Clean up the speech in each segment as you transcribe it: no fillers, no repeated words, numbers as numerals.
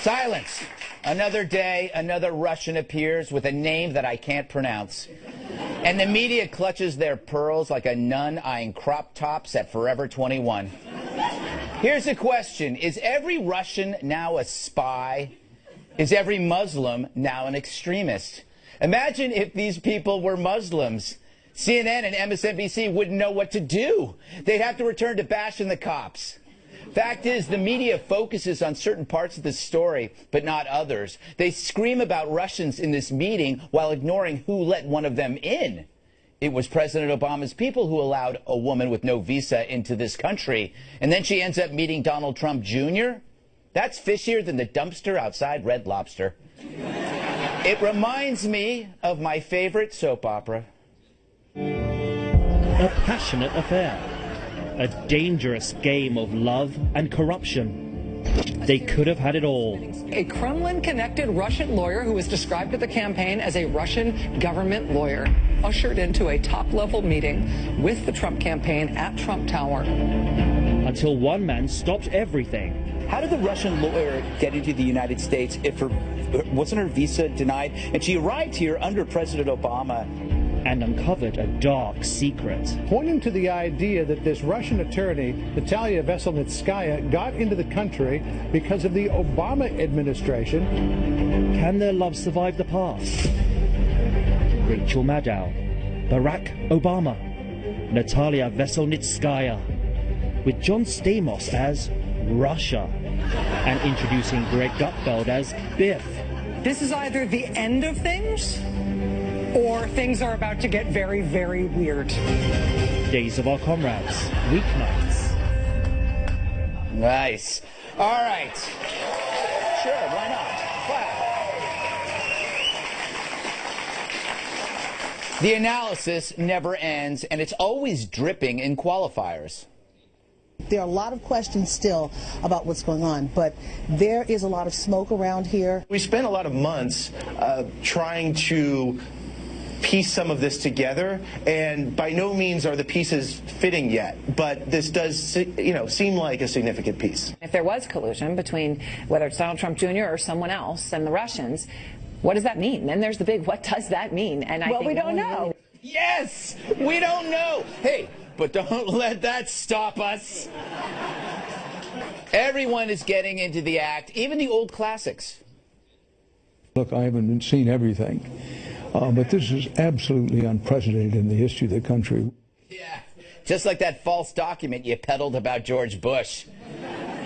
Silence. Another day, another Russian appears with a name that I can't pronounce. And the media clutches their pearls like a nun eyeing crop tops at Forever 21. Here's a question. Is every Russian now a spy? Is every Muslim now an extremist? Imagine if these people were Muslims. CNN and MSNBC wouldn't know what to do. They'd have to return to bashing the cops. Fact is, the media focuses on certain parts of the story, but not others. They scream about Russians in this meeting while ignoring who let one of them in. It was President Obama's people who allowed a woman with no visa into this country, and then she ends up meeting Donald Trump Jr.? That's fishier than the dumpster outside Red Lobster. It reminds me of my favorite soap opera. A passionate affair. A dangerous game of love and corruption. They could have had it all. A Kremlin-connected Russian lawyer who was described to the campaign as a Russian government lawyer ushered into a top-level meeting with the Trump campaign at Trump Tower. Until one man stopped everything. How did the Russian lawyer get into the United States if wasn't her visa denied? And she arrived here under President Obama. And uncovered a dark secret. Pointing to the idea that this Russian attorney, Natalia Veselnitskaya, got into the country because of the Obama administration. Can their love survive the past? Rachel Maddow, Barack Obama, Natalia Veselnitskaya, with John Stamos as Russia, and introducing Greg Gutfeld as Biff. This is either the end of things, or things are about to get very, very weird. Days of Our Comrades, weeknights. Nice. All right. Sure, why not? Clap. The analysis never ends, and it's always dripping in qualifiers. There are a lot of questions still about what's going on, but there is a lot of smoke around here. We spent a lot of months trying to piece some of this together, and by no means are the pieces fitting yet, but this does, seem like a significant piece. If there was collusion between whether it's Donald Trump Jr. or someone else and the Russians, what does that mean? Then there's the big, what does that mean? And I think we don't know. Yes, we don't know. Hey, but don't let that stop us. Everyone is getting into the act, even the old classics. Look, I haven't seen everything. But this is absolutely unprecedented in the history of the country. Yeah, just like that false document you peddled about George Bush.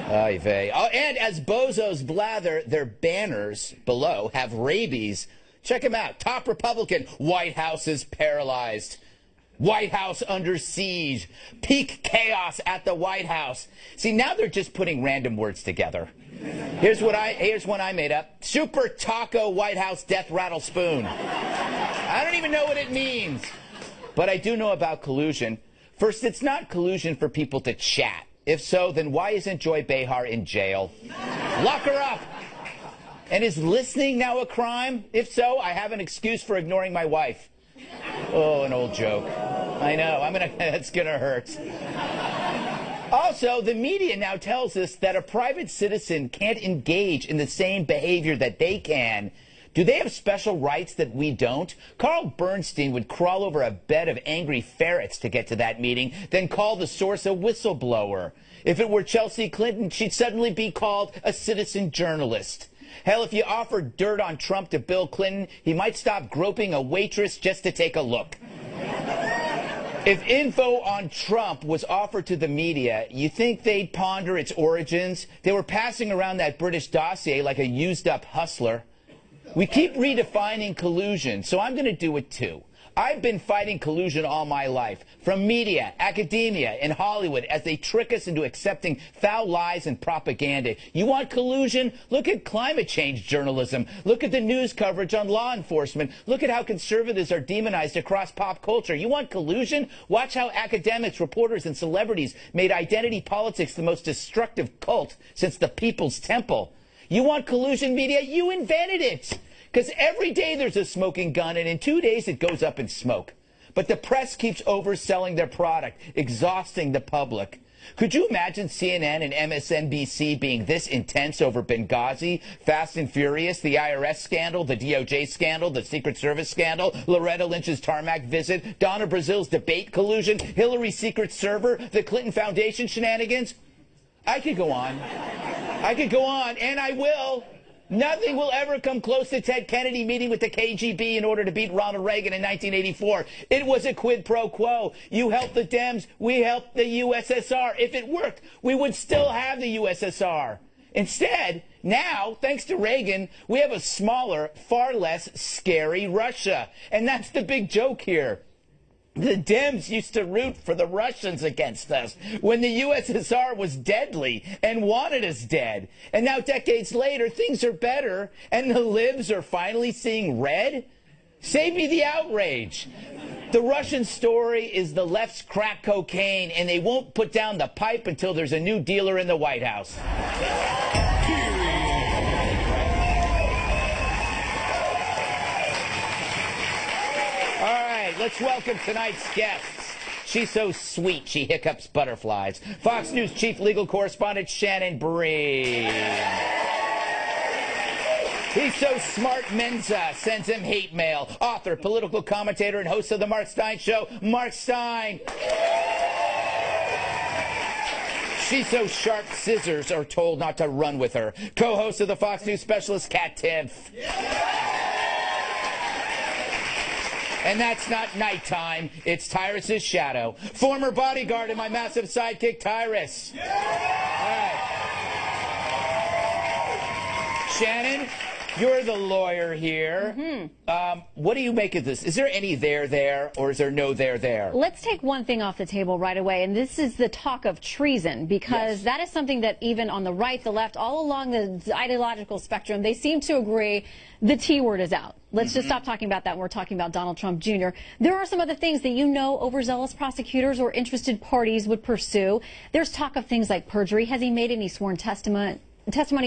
Oy vey. Oh, and as bozos blather, their banners below have rabies. Check them out. Top Republican, White House is paralyzed. White House under siege. Peak chaos at the White House. See, now they're just putting random words together. Here's one I made up. Super Taco White House Death Rattle Spoon. I don't even know what it means. But I do know about collusion. First, it's not collusion for people to chat. If so, then why isn't Joy Behar in jail? Lock her up. And is listening now a crime? If so, I have an excuse for ignoring my wife. Oh, an old joke. I know. That's gonna hurt. Also, the media now tells us that a private citizen can't engage in the same behavior that they can. Do they have special rights that we don't? Carl Bernstein would crawl over a bed of angry ferrets to get to that meeting, then call the source a whistleblower. If it were Chelsea Clinton, she'd suddenly be called a citizen journalist. Hell, if you offered dirt on Trump to Bill Clinton, he might stop groping a waitress just to take a look. If info on Trump was offered to the media, you think they'd ponder its origins? They were passing around that British dossier like a used-up hustler. We keep redefining collusion, so I'm going to do it too. I've been fighting collusion all my life, from media, academia, and Hollywood, as they trick us into accepting foul lies and propaganda. You want collusion? Look at climate change journalism. Look at the news coverage on law enforcement. Look at how conservatives are demonized across pop culture. You want collusion? Watch how academics, reporters, and celebrities made identity politics the most destructive cult since the People's Temple. You want collusion, media? You invented it! Because every day there's a smoking gun, and in 2 days it goes up in smoke. But the press keeps overselling their product, exhausting the public. Could you imagine CNN and MSNBC being this intense over Benghazi, Fast and Furious, the IRS scandal, the DOJ scandal, the Secret Service scandal, Loretta Lynch's tarmac visit, Donna Brazil's debate collusion, Hillary's secret server, the Clinton Foundation shenanigans? I could go on. I could go on, and I will. Nothing will ever come close to Ted Kennedy meeting with the KGB in order to beat Ronald Reagan in 1984. It was a quid pro quo. You helped the Dems, we helped the USSR. If it worked, we would still have the USSR. Instead, now, thanks to Reagan, we have a smaller, far less scary Russia. And that's the big joke here. The Dems used to root for the Russians against us when the USSR was deadly and wanted us dead. And now, decades later, things are better, and the libs are finally seeing red? Save me the outrage. The Russian story is the left's crack cocaine, and they won't put down the pipe until there's a new dealer in the White House. Let's welcome tonight's guests. She's so sweet, she hiccups butterflies. Fox News chief legal correspondent Shannon Bream. He's so smart, Mensa sends him hate mail. Author, political commentator, and host of The Mark Steyn Show, Mark Steyn. She's so sharp, scissors are told not to run with her. Co-host of the Fox News specialist, Kat Timpf. And that's not nighttime, it's Tyrus's shadow. Former bodyguard and my massive sidekick, Tyrus. Yeah! All right. Shannon, you're the lawyer here. Mm-hmm. What do you make of this? Is there any there, or is there no there? Let's take one thing off the table right away, and this is the talk of treason, because that is something that even on the right, the left, all along the ideological spectrum, they seem to agree the T word is out. Let's just stop talking about that when we're talking about Donald Trump Jr. There are some other things that overzealous prosecutors or interested parties would pursue. There's talk of things like perjury. Has he made any sworn testimony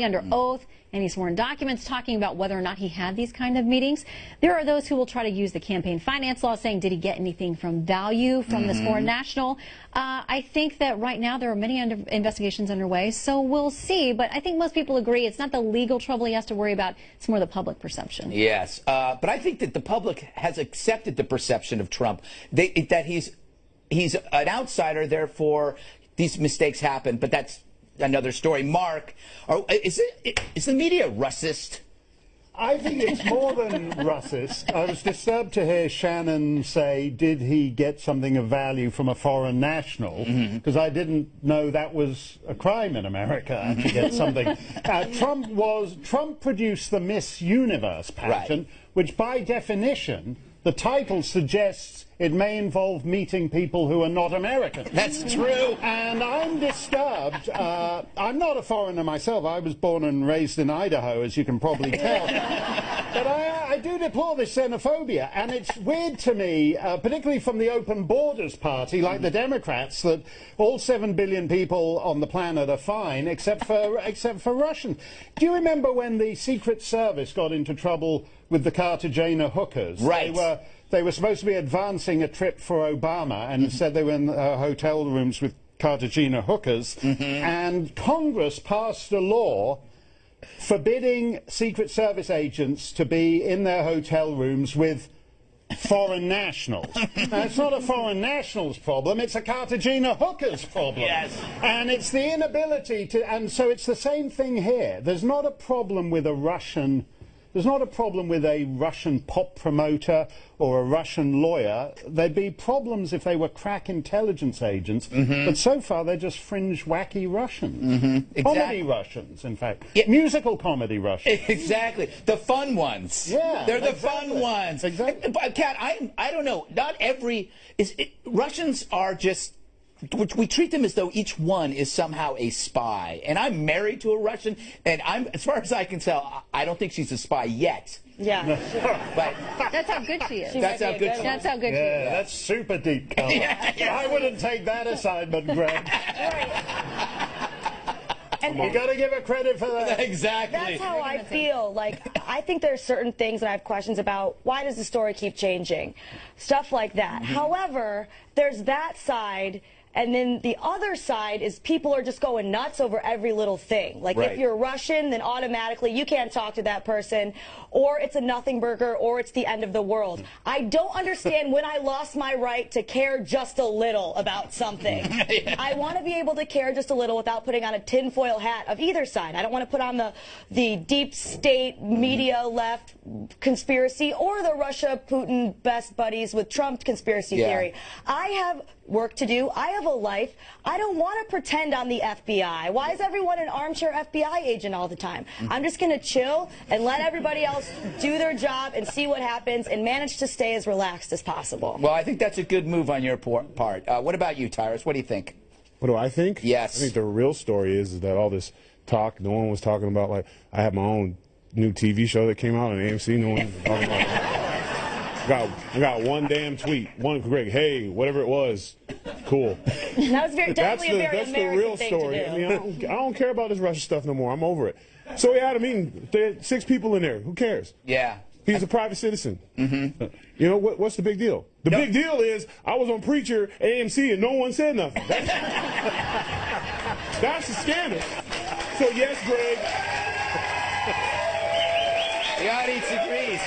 under oath? Any sworn documents talking about whether or not he had these kind of meetings? There are those who will try to use the campaign finance law, saying, did he get anything from value from this foreign national? I think that right now there are many investigations underway, so we'll see. But I think most people agree it's not the legal trouble he has to worry about. It's more the public perception. Yes, but I think that the public has accepted the perception of Trump, that he's an outsider, therefore these mistakes happen, but that's another story. Mark, is the media Russist? I think it's more than Russist. I was disturbed to hear Shannon say, did he get something of value from a foreign national? Because I didn't know that was a crime in America, to get something. Trump produced the Miss Universe pageant, which by definition, the title suggests it may involve meeting people who are not American. That's true. And I'm disturbed. I'm not a foreigner myself. I was born and raised in Idaho, as you can probably tell. But I do deplore this xenophobia. And it's weird to me, particularly from the Open Borders Party, like the Democrats, that all 7 billion people on the planet are fine, except for Russians. Do you remember when the Secret Service got into trouble with the Cartagena hookers? Right. They were supposed to be advancing a trip for Obama, and said they were in hotel rooms with Cartagena hookers. And Congress passed a law forbidding Secret Service agents to be in their hotel rooms with foreign nationals. Now, it's not a foreign nationals problem, it's a Cartagena hookers problem. Yes. And it's the inability to, and so it's the same thing here. There's not a problem with a Russian pop promoter or a Russian lawyer. There'd be problems if they were crack intelligence agents, but so far they're just fringe, wacky Russians. Comedy Russians, in fact. Musical comedy Russians. Exactly. The fun ones. Yeah. They're the fun ones. Exactly. Kat, I don't know. Not every... Russians are just... We treat them as though each one is somehow a spy. And I'm married to a Russian, and as far as I can tell, I don't think she's a spy yet. Yeah. But that's how good she is. That's how good she is. That's how good she is. Yeah, that's super deep color. I wouldn't take that assignment, Greg. And you got to give her credit for that. Exactly. That's how I feel. Like, I think there's certain things that I have questions about. Why does the story keep changing? Stuff like that. However, there's that side, And then the other side is people are just going nuts over every little thing. Like if you're Russian, then automatically you can't talk to that person, or it's a nothing burger, or it's the end of the world. I don't understand when I lost my right to care just a little about something. I want to be able to care just a little without putting on a tinfoil hat of either side. I don't want to put on the deep state media left conspiracy or the Russia-Putin best buddies with Trump conspiracy theory. I have work to do. I have a life. I don't want to pretend I'm the FBI. Why is everyone an armchair FBI agent all the time? I'm just going to chill and let everybody else do their job and see what happens and manage to stay as relaxed as possible. Well, I think that's a good move on your part. What about you, Tyrus? What do you think? What do I think? Yes. I think the real story is that all this talk, no one was talking about, like, I have my own new TV show that came out on AMC. No one was talking about it. I got one damn tweet, one Greg, hey, whatever it was, cool. That was definitely a very that's American the real thing story. to do. I mean, I don't care about this Russia stuff no more. I'm over it. So we had a meeting. There had 6 people in there. Who cares? Yeah. He's a private citizen. You know, what's the big deal? The big deal is I was on Preacher, AMC, and no one said nothing. That's the scandal. So, yes, Greg. The audience agrees.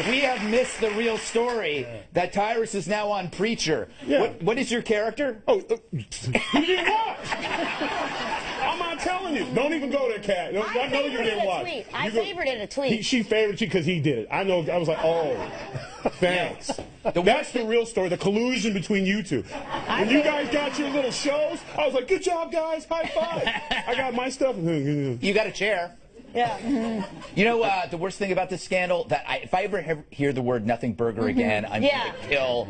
We have missed the real story that Tyrus is now on Preacher. Yeah. What is your character? Oh, you didn't watch. I'm not telling you. Don't even go there, Kat. I know you didn't watch. I favorited a tweet. She favored you because he did it. I know. I was like, oh, thanks. That's the real story, the collusion between you two. When you guys got your little shows, I was like, good job, guys. High five. I got my stuff. You got a chair. Yeah. You know, the worst thing about this scandal, that if I ever hear the word nothing burger again, I'm going to kill,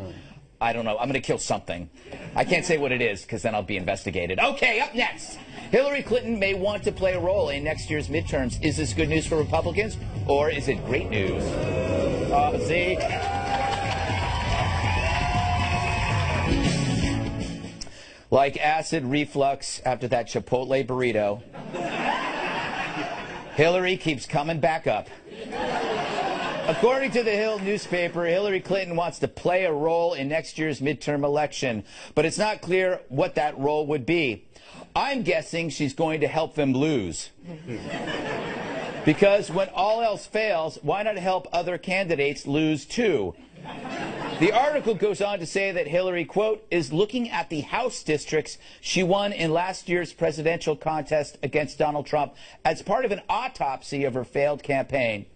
I don't know, I'm going to kill something. I can't say what it is because then I'll be investigated. Okay, up next. Hillary Clinton may want to play a role in next year's midterms. Is this good news for Republicans or is it great news? Zeke. Like acid reflux after that Chipotle burrito, Hillary keeps coming back up. According to the Hill newspaper, Hillary Clinton wants to play a role in next year's midterm election, but it's not clear what that role would be. I'm guessing she's going to help them lose. Because when all else fails, why not help other candidates lose too? The article goes on to say that Hillary, quote, is looking at the House districts she won in last year's presidential contest against Donald Trump as part of an autopsy of her failed campaign.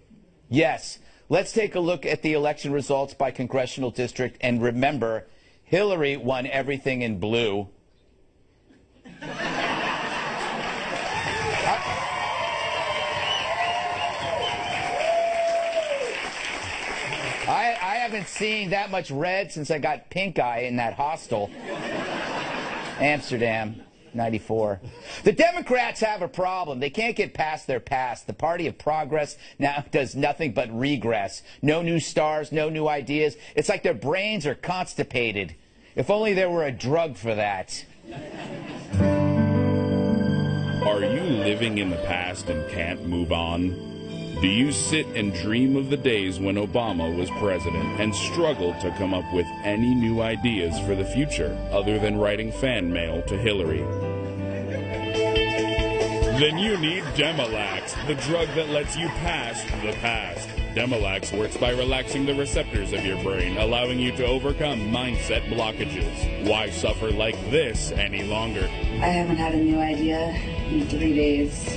Yes, let's take a look at the election results by congressional district and remember, Hillary won everything in blue. I haven't seen that much red since I got pink eye in that hostel. Amsterdam, 94. The Democrats have a problem. They can't get past their past. The party of progress now does nothing but regress. No new stars, no new ideas. It's like their brains are constipated. If only there were a drug for that. Are you living in the past and can't move on? Do you sit and dream of the days when Obama was president and struggle to come up with any new ideas for the future other than writing fan mail to Hillary? Then you need Demolax, the drug that lets you past the past. Demolax works by relaxing the receptors of your brain, allowing you to overcome mindset blockages. Why suffer like this any longer? I haven't had a new idea in 3 days.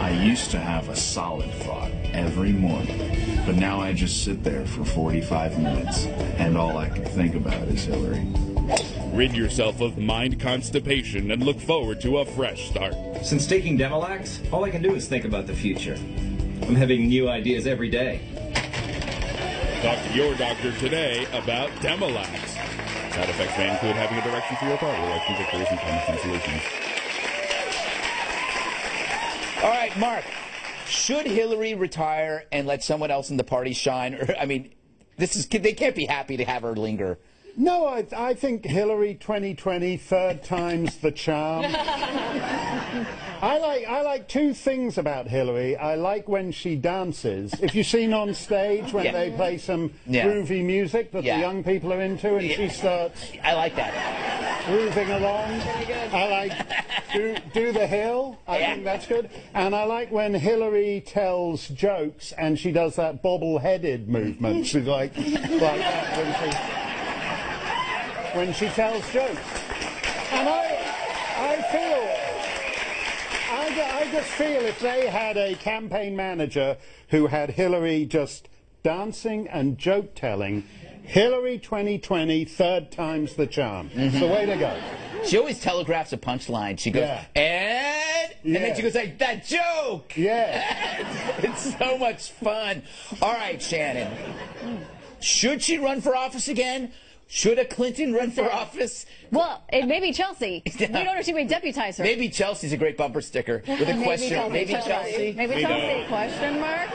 I used to have a solid thought every morning, but now I just sit there for 45 minutes, and all I can think about is Hillary. Rid yourself of mind constipation and look forward to a fresh start. Since taking Demolax, all I can do is think about the future. I'm having new ideas every day. Talk to your doctor today about Demolax. Side effects may include having a direction for your car, elections, victories, and common solutions. All right, Mark, should Hillary retire and let someone else in the party shine? Or, I mean, they can't be happy to have her linger. No, I think Hillary 2020, third time's the charm. I like two things about Hillary. I like when she dances. If you've seen on stage when they play some groovy music that the young people are into, and she starts. I like that. Grooving along. I like do the hill. I think that's good. And I like when Hillary tells jokes and she does that bobble-headed movement. She's like that when she tells jokes. And I just feel if they had a campaign manager who had Hillary just dancing and joke telling, Hillary 2020, third time's the charm. So way to go. She always telegraphs a punchline. She goes, and then she goes like, that joke! Yeah. It's so much fun. All right, Shannon. Should she run for office again? Should a Clinton run for office? Well, it may be Chelsea. We don't know if she may deputize her. Maybe Chelsea's a great bumper sticker with a question. Maybe Chelsea. Maybe Chelsea, question mark.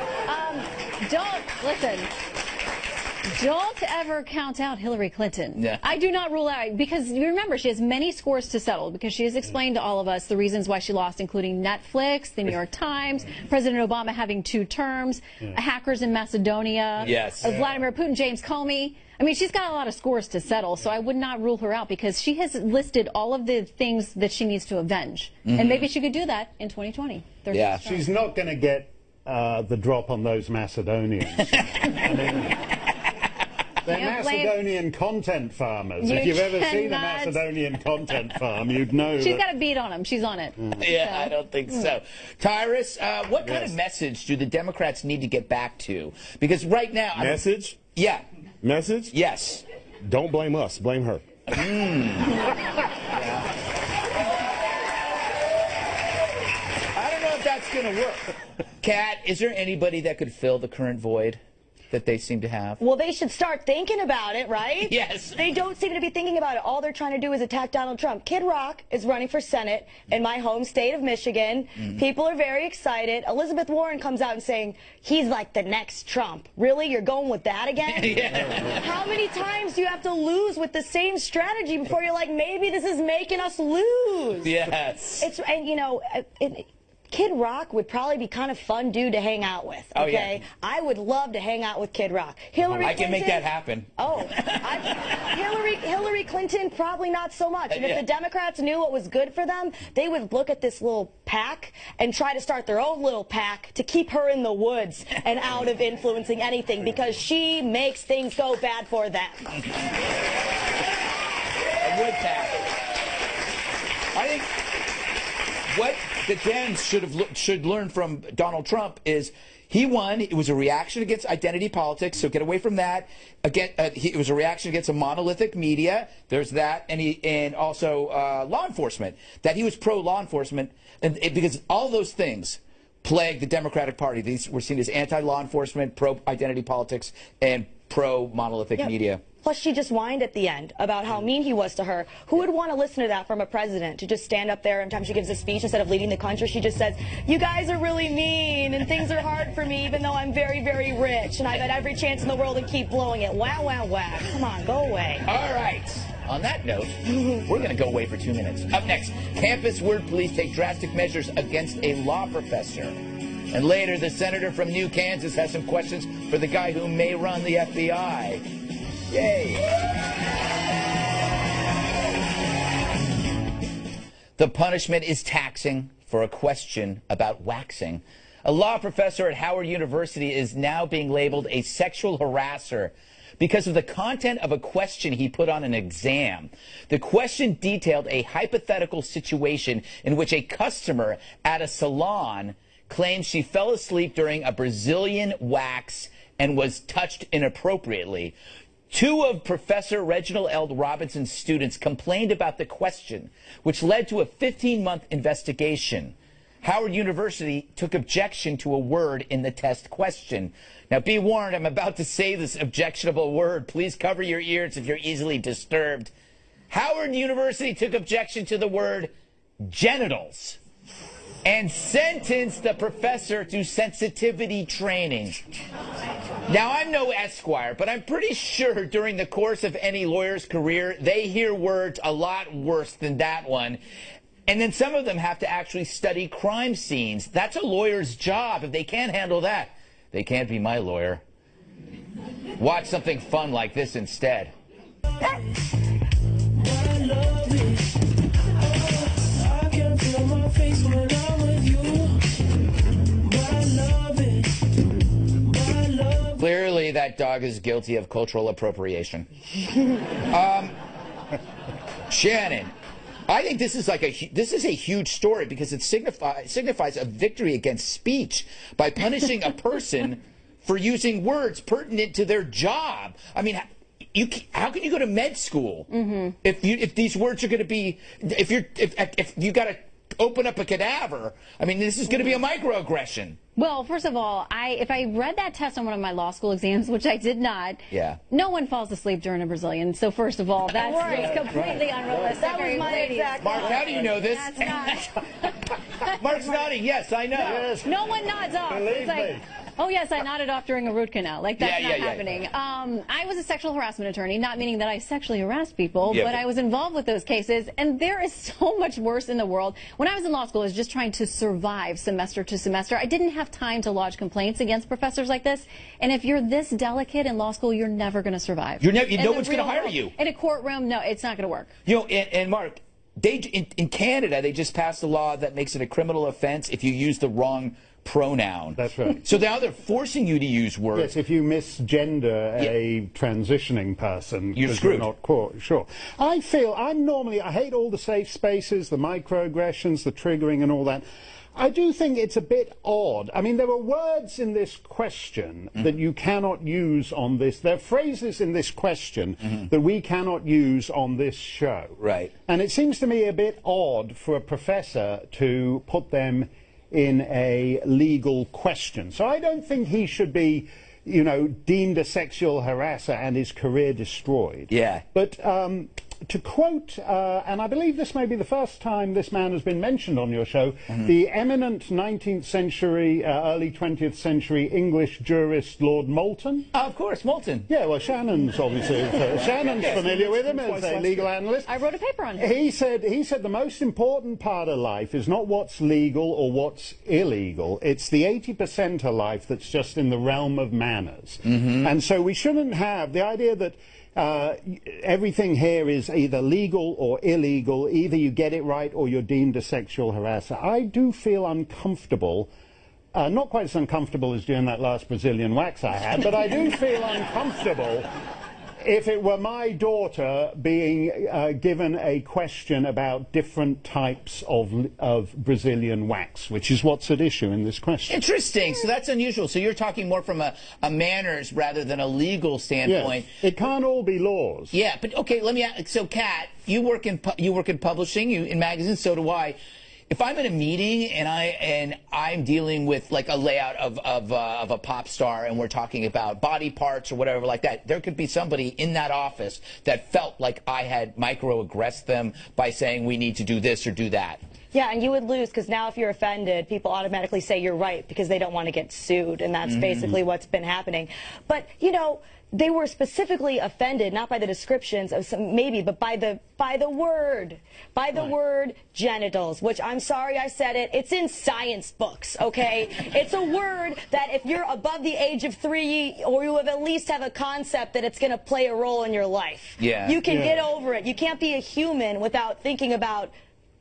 Don't ever count out Hillary Clinton. Yeah. I do not rule out, because you remember she has many scores to settle, because she has explained to all of us the reasons why she lost, including Netflix, the New York Times, President Obama having 2 terms, hackers in Macedonia, Vladimir Putin, James Comey. I mean, she's got a lot of scores to settle, so I would not rule her out, because she has listed all of the things that she needs to avenge. And maybe she could do that in 2020. Yeah. She's not going to get the drop on those Macedonians. I mean, they're Macedonian content farmers. If you've ever seen a Macedonian content farm, you'd know. She's got a beat on them. She's on it. Yeah, I don't think so. Tyrus, what kind of message do the Democrats need to get back to? Because right now... Message? Yeah. Message? Yes. Don't blame us. Blame her. I don't know if that's going to work. Kat, is there anybody that could fill the current void that they seem to have? Well, they should start thinking about it, right? Yes. They don't seem to be thinking about it. All they're trying to do is attack Donald Trump. Kid Rock is running for Senate in my home state of Michigan. People are very excited. Elizabeth Warren comes out and saying, he's like the next Trump. Really? You're going with that again? How many times do you have to lose with the same strategy before you're like, maybe this is making us lose? Yes. And, you know... Kid Rock would probably be kind of fun dude to hang out with, okay? I would love to hang out with Kid Rock. Hillary Clinton... can make that happen. Oh, Hillary Clinton, probably not so much. And if the Democrats knew what was good for them, they would look at this little pack and try to start their own little pack to keep her in the woods and out of influencing anything, because she makes things go bad for them. A wood pack. I think what the Dems should learn from Donald Trump is he won. It was a reaction against identity politics, so get away from that. Again, it was a reaction against a monolithic media. There's that, and also law enforcement. That he was pro-law enforcement, because all those things plague the Democratic Party. These were seen as anti-law enforcement, pro-identity politics, and pro-monolithic media. Plus, she just whined at the end about how mean he was to her. Who would want to listen to that from a president, to just stand up there every time she gives a speech, instead of leading the country, she just says, you guys are really mean, and things are hard for me, even though I'm very, very rich, and I've had every chance in the world to keep blowing it. Wow, wow, wow. Come on, go away. All right. On that note, we're going to go away for 2 minutes. Up next, campus word police take drastic measures against a law professor. And later, the senator from New Kansas has some questions for the guy who may run the FBI. Yay! The punishment is taxing for a question about waxing. A law professor at Howard University is now being labeled a sexual harasser because of the content of a question he put on an exam. The question detailed a hypothetical situation in which a customer at a salon claims she fell asleep during a Brazilian wax and was touched inappropriately. 2 of Professor Reginald L. Robinson's students complained about the question, which led to a 15-month investigation. Howard University took objection to a word in the test question. Now, be warned, I'm about to say this objectionable word. Please cover your ears if you're easily disturbed. Howard University took objection to the word genitals and sentenced the professor to sensitivity training. Now, I'm no Esquire, but I'm pretty sure during the course of any lawyer's career, they hear words a lot worse than that one. And then some of them have to actually study crime scenes. That's a lawyer's job. If they can't handle that, they can't be my lawyer. Watch something fun like this instead. Clearly, that dog is guilty of cultural appropriation. Shannon, I think this is a huge story because it signifies a victory against speech by punishing a person for using words pertinent to their job. I mean, how can you go to med school if these words are going to be if you got to open up a cadaver? I mean, this is going to be a microaggression. Well, first of all, if I read that test on one of my law school exams, which I did not, no one falls asleep during a Brazilian. So first of all, that's completely unrealistic. That was my exact Mark, how do you know this? That's not. Mark's nodding. Yes, I know. Yes. No one nods off. It's like, oh yes, I nodded off during a root canal. Like that's not happening. I was a sexual harassment attorney, not meaning that I sexually harassed people, but I was involved with those cases, and there is so much worse in the world. When I was in law school, I was just trying to survive semester to semester. I didn't have time to lodge complaints against professors like this, and if you're this delicate in law school, you're never going to survive. No one's going to hire you. In a courtroom, no, it's not going to work. You know, and Mark, in Canada, they just passed a law that makes it a criminal offense if you use the wrong pronoun. That's right. So now they're forcing you to use words. Yes, if you misgender a transitioning person, you're screwed. You're not sure. I hate all the safe spaces, the microaggressions, the triggering and all that. I do think it's a bit odd. I mean, there are words in this question that you cannot use on this. There are phrases in this question that we cannot use on this show. Right. And it seems to me a bit odd for a professor to put them in a legal question. So I don't think he should be, you know, deemed a sexual harasser and his career destroyed. Yeah. But to quote, and I believe this may be the first time this man has been mentioned on your show, the eminent 19th century, early 20th century English jurist Lord Moulton. Of course, Moulton. Yeah, well, Shannon's obviously Shannon's familiar with him as a legal analyst. I wrote a paper on him. He said the most important part of life is not what's legal or what's illegal. It's the 80% of life that's just in the realm of manners. And so we shouldn't have the idea that everything here is either legal or illegal. Either you get it right or you're deemed a sexual harasser. I do feel uncomfortable, not quite as uncomfortable as during that last Brazilian wax I had, but I do feel uncomfortable if it were my daughter being given a question about different types of Brazilian wax, which is what's at issue in this question. Interesting. So that's unusual. So you're talking more from a manners rather than a legal standpoint. Yes. It can't all be laws. Yeah, but okay. Let me ask. So, Kat, you work in publishing, in magazines. So do I. If I'm in a meeting and I'm dealing with like a layout of a pop star and we're talking about body parts or whatever like that, there could be somebody in that office that felt like I had microaggressed them by saying we need to do this or do that. Yeah, and you would lose because now if you're offended, people automatically say you're right because they don't want to get sued, and that's basically what's been happening. But, you know, they were specifically offended, not by the descriptions of some, maybe, but by the word genitals, which I'm sorry I said it. It's in science books, okay? It's a word that if you're above the age of 3 or you at least have a concept that it's going to play a role in your life, you can get over it. You can't be a human without thinking about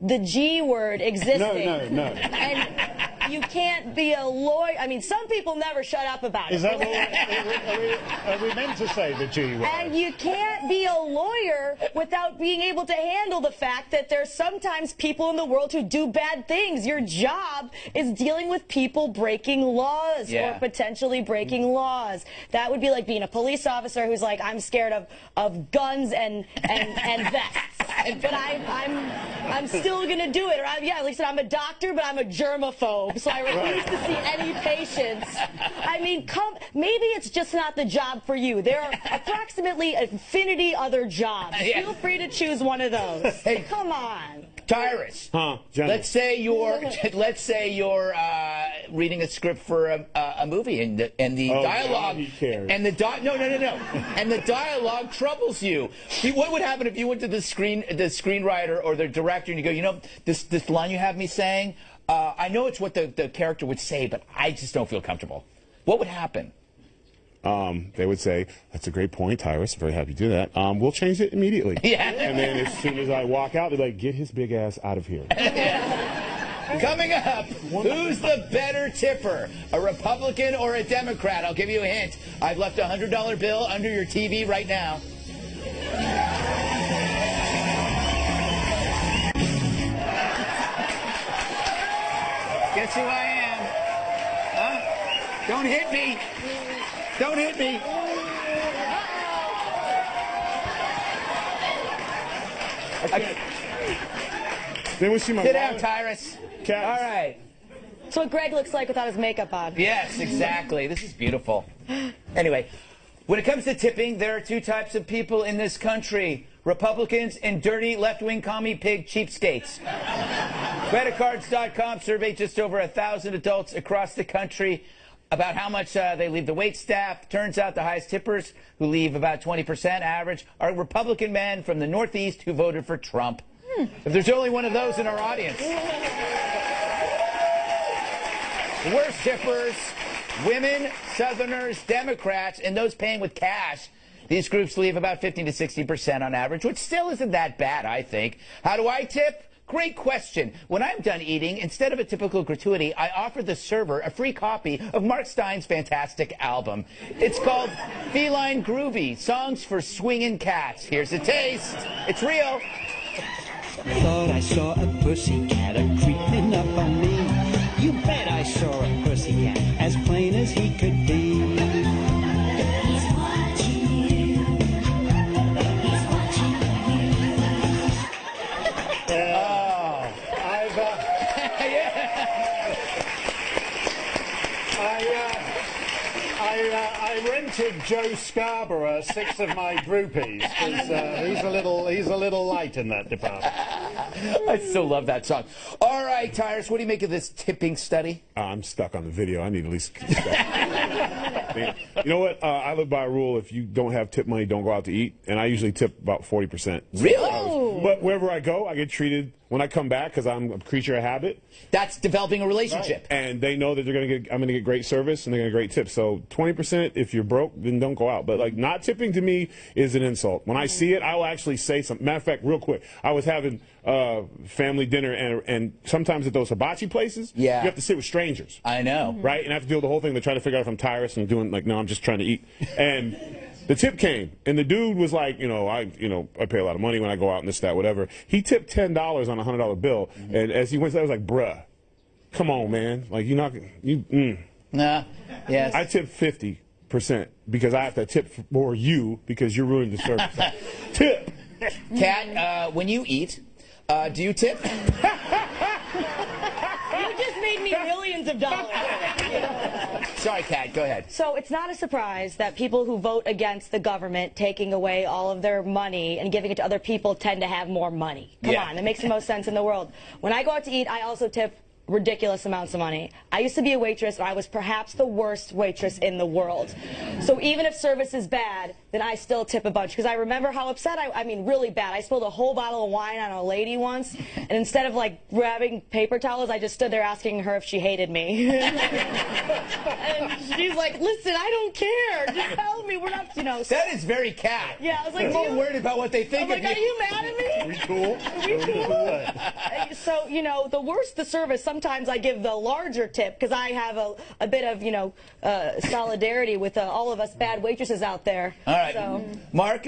the G word existing. No. And you can't be a lawyer. I mean, some people never shut up about it. Is that what are we meant to say, the G word? And you can't be a lawyer without being able to handle the fact that there's sometimes people in the world who do bad things. Your job is dealing with people breaking laws or potentially breaking laws. That would be like being a police officer who's like, I'm scared of guns and vests. But I'm still going to do it. Or at least I'm a doctor, but I'm a germaphobe, so I refuse to see any patients. I mean, maybe it's just not the job for you. There are approximately infinity other jobs. Feel free to choose one of those. Hey, come on. Tyrus, let's say you're reading a script for a movie, and the dialogue, he cares. and the no, and the dialogue troubles you. See, what would happen if you went to the screenwriter or the director, and you go, you know, this line you have me saying, I know it's what the character would say, but I just don't feel comfortable. What would happen? They would say, that's a great point, Tyrus. I'm very happy to do that. We'll change it immediately. Yeah. And then as soon as I walk out, they're like, get his big ass out of here. Coming up, who's the better tipper, a Republican or a Democrat? I'll give you a hint. I've left a $100 bill under your TV right now. Guess who I am? Huh? Don't hit me. Don't hit me. Then we see my Sit down, Tyrus. All right. That's what Greg looks like without his makeup on. Yes, exactly. This is beautiful. Anyway, when it comes to tipping, there are two types of people in this country: Republicans and dirty left-wing commie pig cheapskates. Creditcards.com surveyed just over 1,000 adults across the country about how much they leave the wait staff. Turns out the highest tippers, who leave about 20% average, are Republican men from the Northeast who voted for Trump. If there's only one of those in our audience. The worst tippers, women, Southerners, Democrats, and those paying with cash. These groups leave about 15 to 60% on average, which still isn't that bad, I think. How do I tip? Great question. When I'm done eating, instead of a typical gratuity, I offer the server a free copy of Mark Stein's fantastic album. It's called Feline Groovy, Songs for Swingin' Cats. Here's a taste. It's real. Thought I saw a pussycat a-creeping up on me. You bet I saw a pussycat, as plain as he could be. He's watching you. He's watching you. I rented Joe Scarborough 6 of my groupies, because he's a little light in that department. I still love that song. All right, Tyrus, what do you make of this tipping study? I'm stuck on the video. I need at least keep stuck. You know what? I live by a rule: if you don't have tip money, don't go out to eat. And I usually tip about 40%. Really? But wherever I go, I get treated when I come back, because I'm a creature of habit. That's developing a relationship. Right. And they know that I'm going to get great service and they're going to get great tips. So 20%, if you're broke, then don't go out. But like, not tipping to me is an insult. When I see it, I will actually say something. Matter of fact, real quick, I was having family dinner, and sometimes at those hibachi places, you have to sit with strangers. I know. Right? And I have to deal with the whole thing. They're trying to figure out if I'm Tyrus and doing like, no, I'm just trying to eat. And the tip came, and the dude was like, I pay a lot of money when I go out and this, that, whatever. He tipped $10 on a $100 bill, and as he went, I was like, bruh, come on, man. Like, Nah, yes. I tipped 50% because I have to tip for you because you're ruining the service. Tip. Kat, when you eat, do you tip? You just made me millions of dollars. Sorry, Kat, go ahead. So it's not a surprise that people who vote against the government taking away all of their money and giving it to other people tend to have more money. Come on, it makes the most sense in the world. When I go out to eat, I also tip ridiculous amounts of money. I used to be a waitress, and I was perhaps the worst waitress in the world. So even if service is bad, then I still tip a bunch, because I remember how upset I mean, really bad. I spilled a whole bottle of wine on a lady once, and instead of like grabbing paper towels, I just stood there asking her if she hated me. And she's like, listen, I don't care. Just tell me. We're not, So. That is very Kat. Yeah, I was like, I'm more worried about what they think of you. Are you mad at me? We cool? We cool? So, the worse the service, sometimes I give the larger tip, because I have a bit of, solidarity with all of us bad waitresses out there. All right. So. Mark,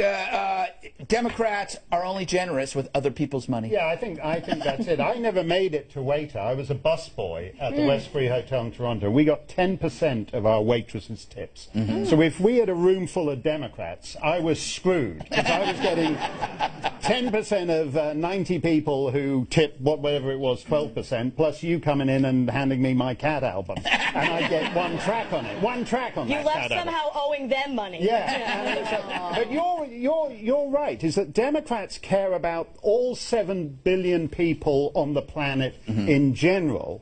Democrats are only generous with other people's money. Yeah, I think that's it. I never made it to waiter. I was a busboy at the Westbury Hotel in Toronto. We got 10% of our waitresses' tips. So if we had a room full of Democrats, I was screwed, because I was getting 10% of 90 people who tip whatever it was, 12%, plus you coming in and handing me my Cat album, and I get one track on it. One track on you that left Cat somehow album. owing them money. Yeah. But you're right, is that Democrats care about all 7 billion people on the planet in general.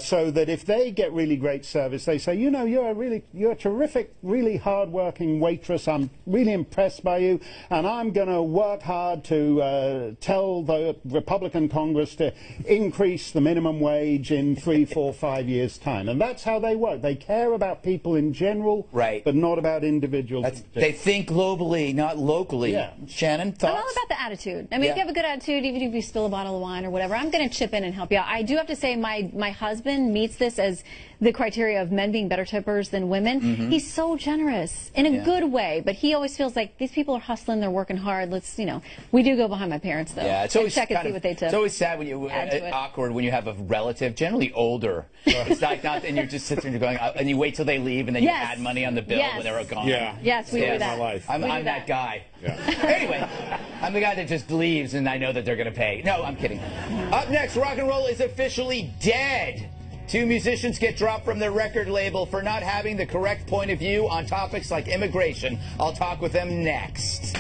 so that if they get really great service, they say, you know, you're a terrific, really hard-working waitress. I'm really impressed by you, and I'm going to work hard to tell the Republican Congress to increase the minimum wage in 3, 4, 5 years' time. And that's how they work. They care about people in general, right, but not about individuals. They think globally, not locally. Yeah. Shannon, thoughts? I'm all about the attitude. I mean, if you have a good attitude, even if you spill a bottle of wine or whatever, I'm going to chip in and help you out. I do have to say my husband meets this as the criteria of men being better tippers than women. Mm-hmm. He's so generous in a good way, but he always feels like these people are hustling, they're working hard. Let's, you know, we do go behind my parents though. Yeah, it's always check and see what they tip. It's always sad when you awkward when you have a relative, generally older. It's like not, and you're just sitting there going, and you wait till they leave, and then you add money on the bill when they're gone. Yeah. Yes, we do that. My life. I'm that guy. Yeah. Anyway, I'm the guy that just leaves, and I know that they're going to pay. No, I'm kidding. Up next, rock and roll is officially dead. 2 musicians get dropped from their record label for not having the correct point of view on topics like immigration. I'll talk with them next.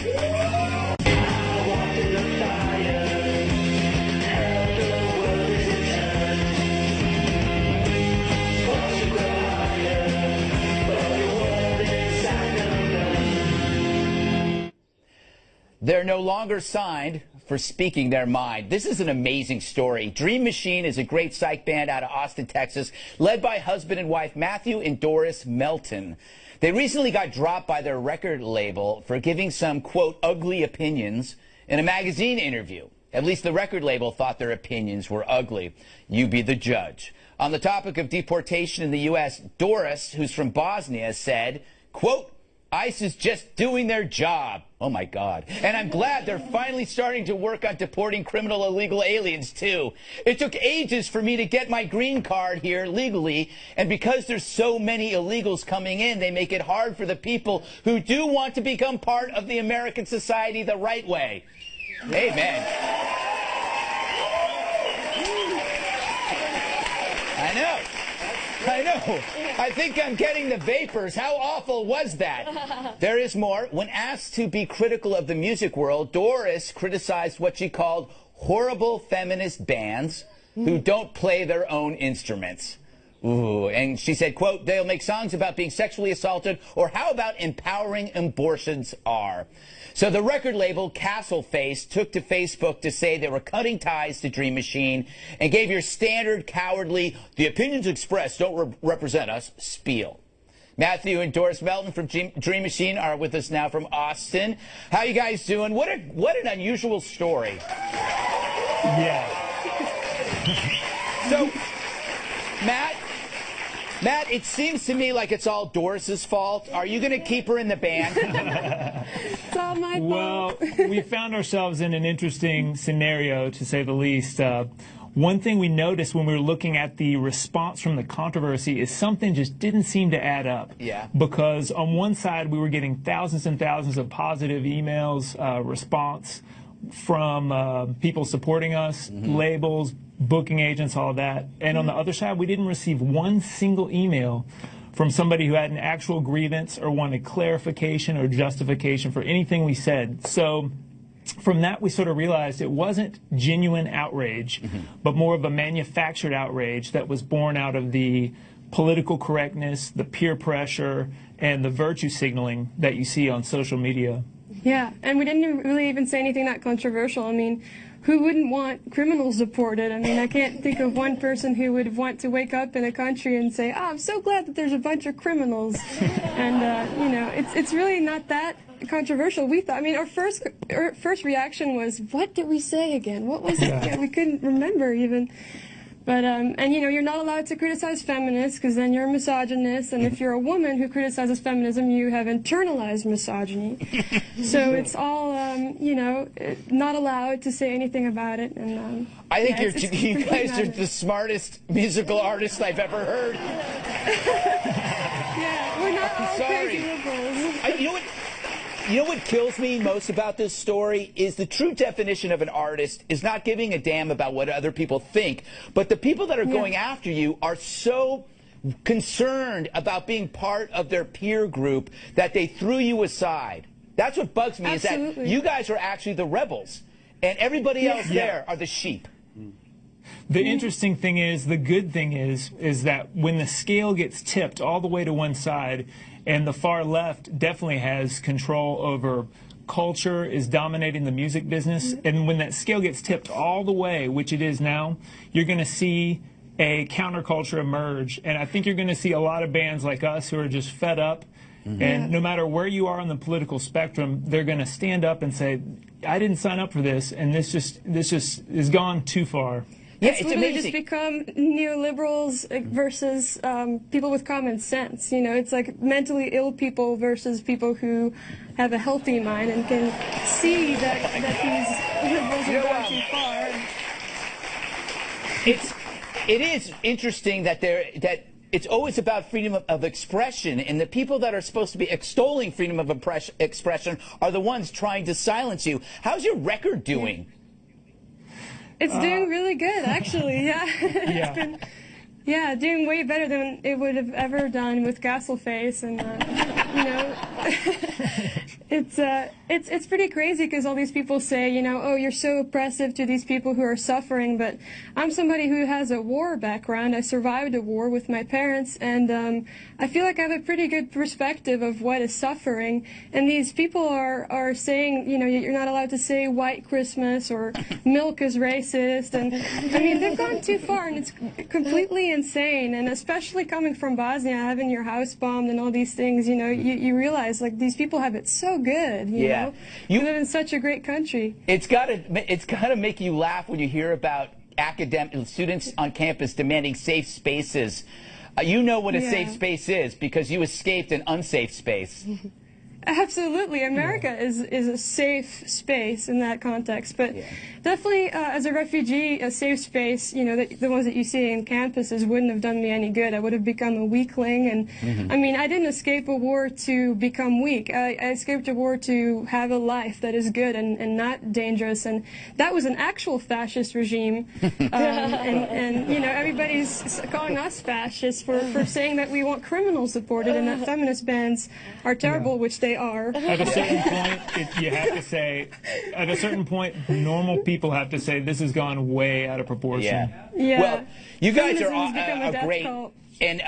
They're no longer signed for speaking their mind. This is an amazing story. Dream Machine is a great psych band out of Austin, Texas, led by husband and wife Matthew and Doris Melton. They recently got dropped by their record label for giving some, quote, ugly opinions in a magazine interview. At least the record label thought their opinions were ugly. You be the judge. On the topic of deportation in the U.S., Doris, who's from Bosnia, said, quote, ICE is just doing their job. Oh, my God. And I'm glad they're finally starting to work on deporting criminal illegal aliens, too. It took ages for me to get my green card here legally, and because there's so many illegals coming in, they make it hard for the people who do want to become part of the American society the right way. Amen. I know. I think I'm getting the vapors. How awful was that? There is more. When asked to be critical of the music world, Doris criticized what she called horrible feminist bands who don't play their own instruments. Ooh, and she said, quote, they'll make songs about being sexually assaulted, or how about empowering abortions are. So the record label, Castleface, took to Facebook to say they were cutting ties to Dream Machine and gave your standard cowardly, the opinions expressed don't represent us, spiel. Matthew and Doris Melton from Dream Machine are with us now from Austin. How you guys doing? What an unusual story. Yeah. So, Matt, it seems to me like it's all Doris's fault. Are you going to keep her in the band? It's all my fault. Well, we found ourselves in an interesting scenario, to say the least. One thing we noticed when we were looking at the response from the controversy is something just didn't seem to add up. Yeah. Because on one side, we were getting thousands and thousands of positive emails, response from people supporting us, labels, booking agents, all that. And on the other side, we didn't receive one single email from somebody who had an actual grievance or wanted clarification or justification for anything we said. So from that, we sort of realized it wasn't genuine outrage, but more of a manufactured outrage that was born out of the political correctness, the peer pressure, and the virtue signaling that you see on social media. Yeah, and we didn't really even say anything that controversial. I mean, who wouldn't want criminals deported? I mean, I can't think of one person who would want to wake up in a country and say, oh, I'm so glad that there's a bunch of criminals. And, you know, it's really not that controversial. We thought, I mean, our first reaction was, what did we say again? What was it? We couldn't remember even. But, and you know, you're not allowed to criticize feminists because then you're a misogynist. And if you're a woman who criticizes feminism, you have internalized misogyny. So it's all, you know, not allowed to say anything about it. And I think you guys are the smartest musical artists I've ever heard. Yeah, we're not all crazy liberals. You know what kills me most about this story is the true definition of an artist is not giving a damn about what other people think, but the people that are going after you are so concerned about being part of their peer group that they threw you aside. That's what bugs me, is that you guys are actually the rebels, and everybody else there are the sheep. The interesting thing is, the good thing is that when the scale gets tipped all the way to one side, and the far left definitely has control over culture, is dominating the music business, and when that scale gets tipped all the way, which it is now, you're going to see a counterculture emerge. And I think you're going to see a lot of bands like us who are just fed up. And no matter where you are on the political spectrum, they're going to stand up and say, I didn't sign up for this, and this just is gone too far. Yeah, it's literally just become neoliberals versus people with common sense. You know, it's like mentally ill people versus people who have a healthy mind and can see that these liberals are going too far. It is interesting that it's always about freedom of expression, and the people that are supposed to be extolling freedom of expression are the ones trying to silence you. How's your record doing? It's doing really good, actually. Yeah, it's been, doing way better than it would have ever done with Castleface, and you know, it's pretty crazy because all these people say, you know, oh, you're so oppressive to these people who are suffering, but I'm somebody who has a war background. I survived a war with my parents, and I feel like I have a pretty good perspective of what is suffering. And these people are saying, you know, you're not allowed to say white Christmas or milk is racist, and I mean, they've gone too far, and it's completely insane. And especially coming from Bosnia, having your house bombed and all these things, you know, you realize like these people have it so good. You know? You live in such a great country. It's gotta make you laugh when you hear about academic students on campus demanding safe spaces. You know what a safe space is because you escaped an unsafe space. Absolutely. America is a safe space in that context, but definitely as a refugee, a safe space, you know, the ones that you see in campuses wouldn't have done me any good. I would have become a weakling, and I mean, I didn't escape a war to become weak. I escaped a war to have a life that is good and not dangerous, and that was an actual fascist regime, and you know, everybody's calling us fascists for saying that we want criminals deported and that feminist bands are terrible, which they are. At a certain point, you have to say, at a certain point, normal people have to say, this has gone way out of proportion. Well, you guys are great. Cult. And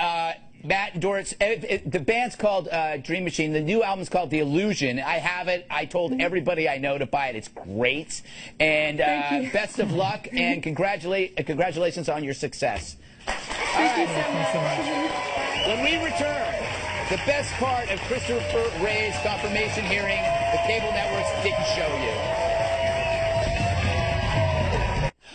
Matt, Doris, the band's called Dream Machine. The new album's called The Illusion. I have it. I told everybody I know to buy it. It's great. And best of luck, and congratulations on your success. Thank you so much. When we return, the best part of Christopher Wray's confirmation hearing, the cable networks didn't show you.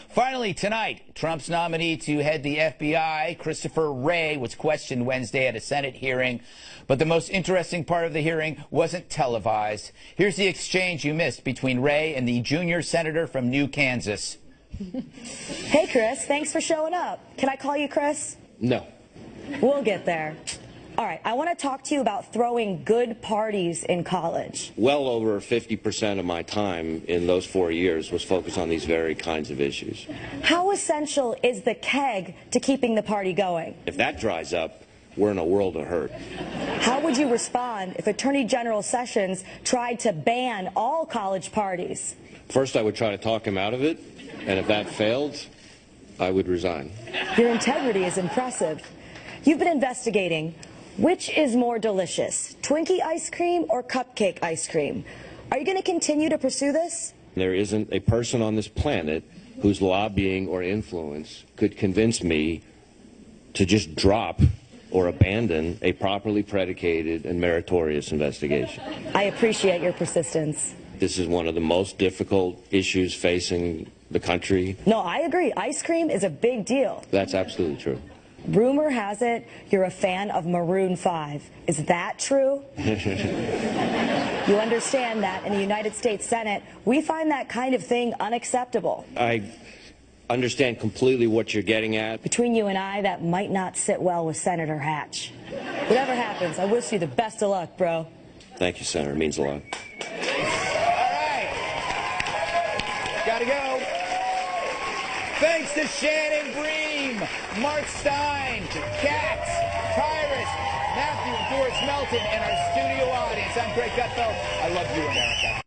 Finally, tonight, Trump's nominee to head the FBI, Christopher Wray, was questioned Wednesday at a Senate hearing. But the most interesting part of the hearing wasn't televised. Here's the exchange you missed between Wray and the junior senator from New Kansas. Hey, Chris, thanks for showing up. Can I call you Chris? No. We'll get there. All right, I want to talk to you about throwing good parties in college. Well over 50% of my time in those 4 years was focused on these very kinds of issues. How essential is the keg to keeping the party going? If that dries up, we're in a world of hurt. How would you respond if Attorney General Sessions tried to ban all college parties? First, I would try to talk him out of it, and if that failed, I would resign. Your integrity is impressive. You've been investigating. Which is more delicious, Twinkie ice cream or cupcake ice cream? Are you going to continue to pursue this? There isn't a person on this planet whose lobbying or influence could convince me to just drop or abandon a properly predicated and meritorious investigation. I appreciate your persistence. This is one of the most difficult issues facing the country. No, I agree. Ice cream is a big deal. That's absolutely true. Rumor has it you're a fan of Maroon 5. Is that true? You understand that in the United States Senate, we find that kind of thing unacceptable. I understand completely what you're getting at. Between you and I, that might not sit well with Senator Hatch. Whatever happens, I wish you the best of luck, bro. Thank you, Senator. It means a lot. All right. Gotta go. Thanks to Shannon Bream, Mark Stein, Katz, Tyrus, Matthew, Doris Melton, and our studio audience. I'm Greg Gutfeld. I love you, America.